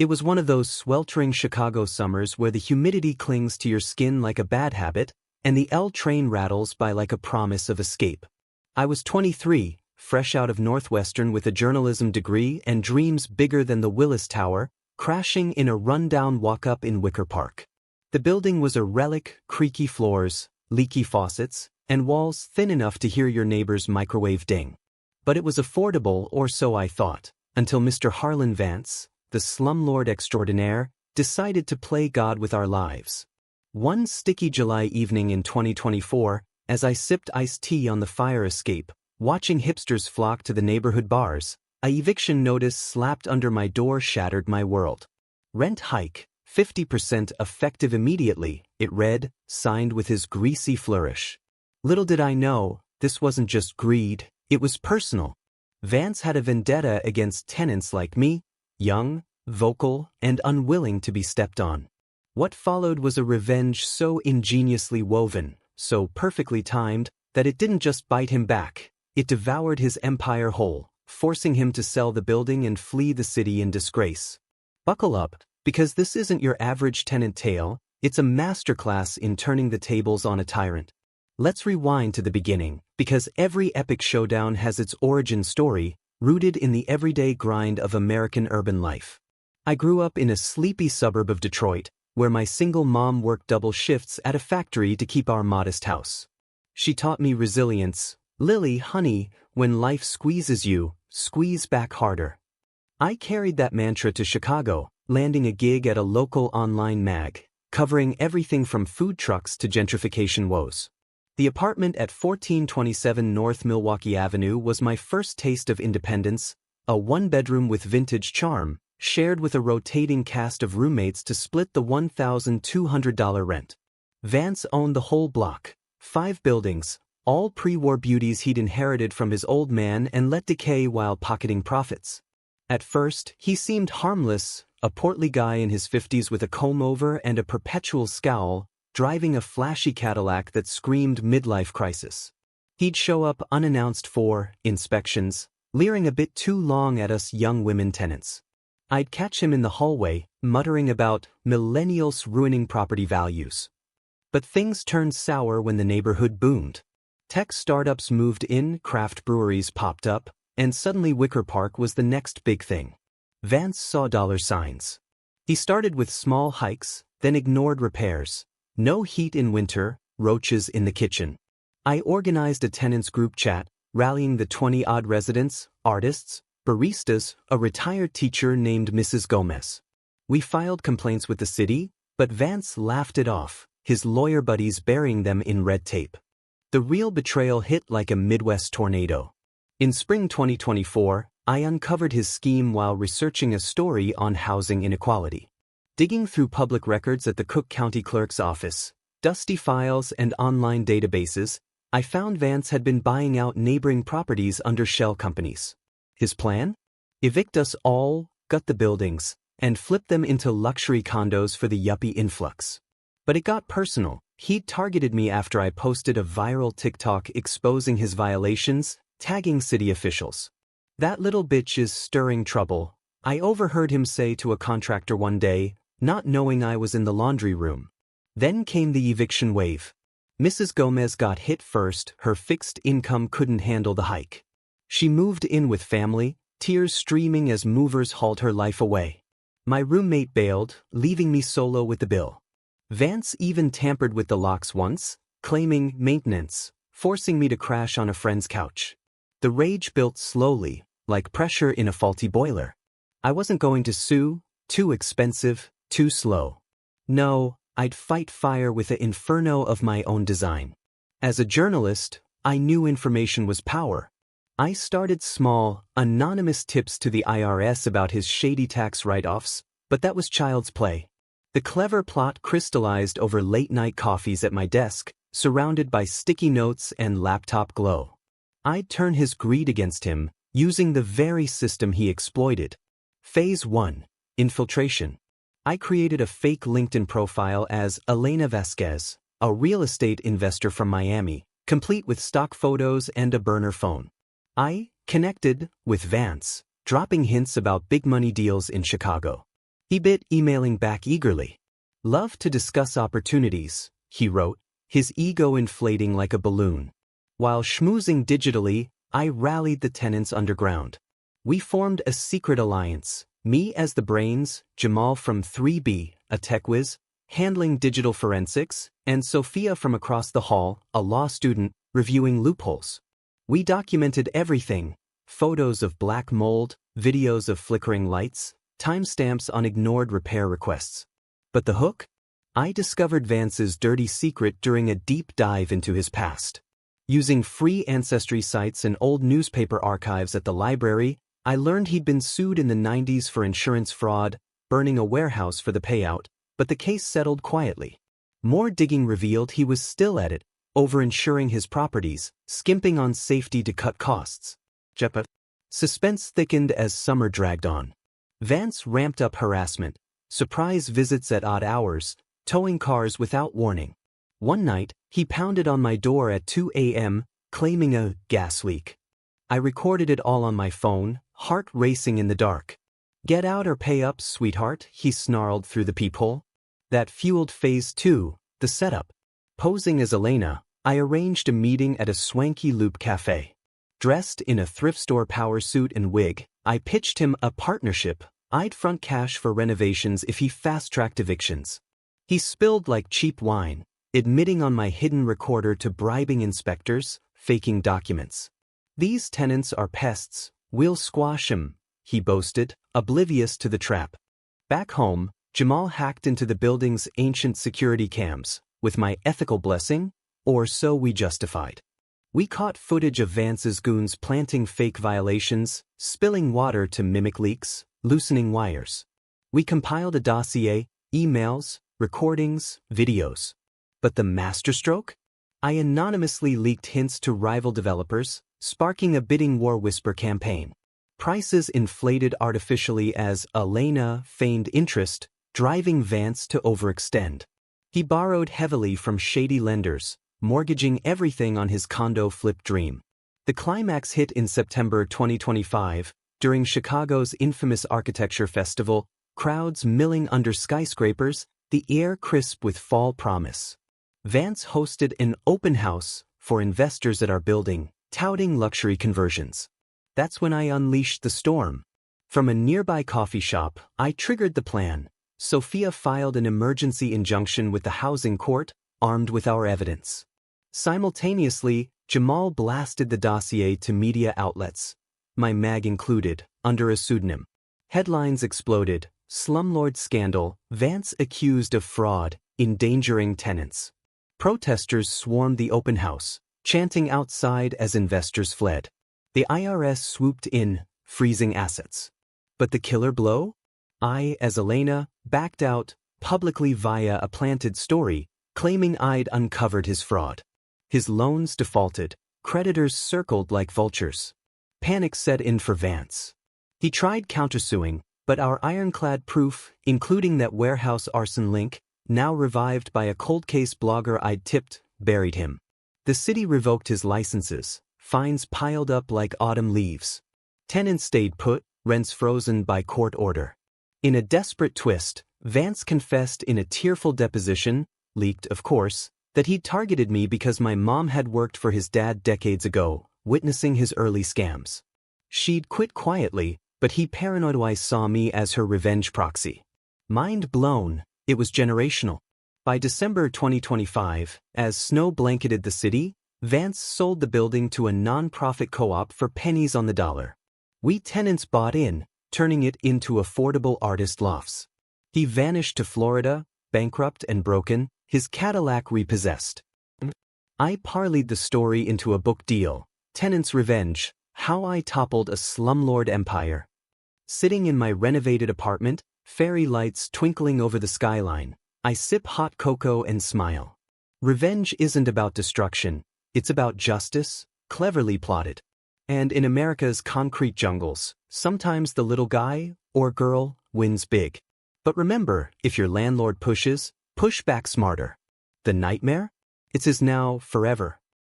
It was one of those sweltering Chicago summers where the humidity clings to your skin like a bad habit, and the L train rattles by like a promise of escape. I was 23, fresh out of Northwestern with a journalism degree and dreams bigger than the Willis Tower, crashing in a rundown walk-up in Wicker Park. The building was a relic, creaky floors, leaky faucets, and walls thin enough to hear your neighbor's microwave ding. But it was affordable, or so I thought, until Mr. Harlan Vance, the slumlord extraordinaire, decided to play God with our lives. One sticky July evening in 2024, as I sipped iced tea on the fire escape, watching hipsters flock to the neighborhood bars, a eviction notice slapped under my door shattered my world. Rent hike, 50% effective immediately, it read, signed with his greasy flourish. Little did I know, this wasn't just greed, it was personal. Vance had a vendetta against tenants like me, young, vocal, and unwilling to be stepped on. What followed was a revenge so ingeniously woven, so perfectly timed, that it didn't just bite him back, it devoured his empire whole, forcing him to sell the building and flee the city in disgrace. Buckle up, because this isn't your average tenant tale, it's a masterclass in turning the tables on a tyrant. Let's rewind to the beginning, because every epic showdown has its origin story, rooted in the everyday grind of American urban life. I grew up in a sleepy suburb of Detroit, where my single mom worked double shifts at a factory to keep our modest house. She taught me resilience. Lily, honey, when life squeezes you, squeeze back harder. I carried that mantra to Chicago, landing a gig at a local online mag, covering everything from food trucks to gentrification woes. The apartment at 1427 North Milwaukee Avenue was my first taste of independence, a one-bedroom with vintage charm, shared with a rotating cast of roommates to split the $1,200 rent. Vance owned the whole block, 5 buildings, all pre-war beauties he'd inherited from his old man and let decay while pocketing profits. At first, he seemed harmless, a portly guy in his 50s with a comb-over and a perpetual scowl, driving a flashy Cadillac that screamed midlife crisis. He'd show up unannounced for inspections, leering a bit too long at us young women tenants. I'd catch him in the hallway, muttering about millennials ruining property values. But things turned sour when the neighborhood boomed. Tech startups moved in, craft breweries popped up, and suddenly Wicker Park was the next big thing. Vance saw dollar signs. He started with small hikes, then ignored repairs. No heat in winter, roaches in the kitchen. I organized a tenants group chat, rallying the 20-odd residents, artists, baristas, a retired teacher named Mrs. Gomez. We filed complaints with the city, but Vance laughed it off, his lawyer buddies burying them in red tape. The real betrayal hit like a Midwest tornado. In spring 2024, I uncovered his scheme while researching a story on housing inequality. Digging through public records at the Cook County Clerk's office, dusty files and online databases, I found Vance had been buying out neighboring properties under shell companies. His plan? Evict us all, gut the buildings, and flip them into luxury condos for the yuppie influx. But it got personal. He'd targeted me after I posted a viral TikTok exposing his violations, tagging city officials. That little bitch is stirring trouble, I overheard him say to a contractor one day, not knowing I was in the laundry room. Then came the eviction wave. Mrs. Gomez got hit first, her fixed income couldn't handle the hike. She moved in with family, tears streaming as movers hauled her life away. My roommate bailed, leaving me solo with the bill. Vance even tampered with the locks once, claiming maintenance, forcing me to crash on a friend's couch. The rage built slowly, like pressure in a faulty boiler. I wasn't going to sue, too expensive, too slow. No, I'd fight fire with the inferno of my own design. As a journalist, I knew information was power. I started small, anonymous tips to the IRS about his shady tax write-offs, but that was child's play. The clever plot crystallized over late-night coffees at my desk, surrounded by sticky notes and laptop glow. I'd turn his greed against him, using the very system he exploited. Phase 1. Infiltration. I created a fake LinkedIn profile as Elena Vasquez, a real estate investor from Miami, complete with stock photos and a burner phone. I connected with Vance, dropping hints about big money deals in Chicago. He bit emailing back eagerly. Love to discuss opportunities, he wrote, his ego inflating like a balloon. While schmoozing digitally, I rallied the tenants underground. We formed a secret alliance, me as the brains, Jamal from 3B, a tech whiz, handling digital forensics, and Sophia from across the hall, a law student, reviewing loopholes. We documented everything: photos of black mold, videos of flickering lights, timestamps on ignored repair requests. But the hook? I discovered Vance's dirty secret during a deep dive into his past. Using free ancestry sites and old newspaper archives at the library, I learned he'd been sued in the 90s for insurance fraud, burning a warehouse for the payout, but the case settled quietly. More digging revealed he was still at it, over-insuring his properties, skimping on safety to cut costs. Suspense thickened as summer dragged on. Vance ramped up harassment, surprise visits at odd hours, towing cars without warning. One night, he pounded on my door at 2 a.m., claiming a gas leak. I recorded it all on my phone, heart racing in the dark. "Get out or pay up, sweetheart," he snarled through the peephole. That fueled phase 2, the setup. Posing as Elena, I arranged a meeting at a swanky Loop cafe. Dressed in a thrift store power suit and wig, I pitched him a partnership. I'd front cash for renovations if he fast-tracked evictions. He spilled like cheap wine, admitting on my hidden recorder to bribing inspectors, faking documents. "These tenants are pests, we'll squash 'em," he boasted, oblivious to the trap. Back home, Jamal hacked into the building's ancient security cams, with my ethical blessing, or so we justified. We caught footage of Vance's goons planting fake violations, spilling water to mimic leaks, loosening wires. We compiled a dossier, emails, recordings, videos. But the masterstroke? I anonymously leaked hints to rival developers, sparking a bidding war whisper campaign. Prices inflated artificially as Elena feigned interest, driving Vance to overextend. He borrowed heavily from shady lenders, mortgaging everything on his condo flip dream. The climax hit in September 2025, during Chicago's infamous architecture festival, crowds milling under skyscrapers, the air crisp with fall promise. Vance hosted an open house for investors at our building, touting luxury conversions. That's when I unleashed the storm. From a nearby coffee shop, I triggered the plan. Sophia filed an emergency injunction with the housing court, armed with our evidence. Simultaneously, Jamal blasted the dossier to media outlets, my mag included, under a pseudonym. Headlines exploded: slumlord scandal, Vance accused of fraud, endangering tenants. Protesters swarmed the open house, chanting outside as investors fled. The IRS swooped in, freezing assets. But the killer blow? I, as Elena, backed out, publicly via a planted story, claiming I'd uncovered his fraud. His loans defaulted, creditors circled like vultures. Panic set in for Vance. He tried countersuing, but our ironclad proof, including that warehouse arson link, now revived by a cold case blogger I'd tipped, buried him. The city revoked his licenses, fines piled up like autumn leaves. Tenants stayed put, rents frozen by court order. In a desperate twist, Vance confessed in a tearful deposition, leaked of course, that he'd targeted me because my mom had worked for his dad decades ago, witnessing his early scams. She'd quit quietly, but he paranoidly saw me as her revenge proxy. Mind blown, it was generational. By December 2025, as snow blanketed the city, Vance sold the building to a non-profit co-op for pennies on the dollar. We tenants bought in, turning it into affordable artist lofts. He vanished to Florida, bankrupt and broken, his Cadillac repossessed. I parlayed the story into a book deal, Tenant's Revenge: How I Toppled a Slumlord Empire. Sitting in my renovated apartment, fairy lights twinkling over the skyline, I sip hot cocoa and smile. Revenge isn't about destruction, it's about justice, cleverly plotted. And in America's concrete jungles, sometimes the little guy, or girl, wins big. But remember, if your landlord pushes, push back smarter. The nightmare? It's his now, forever.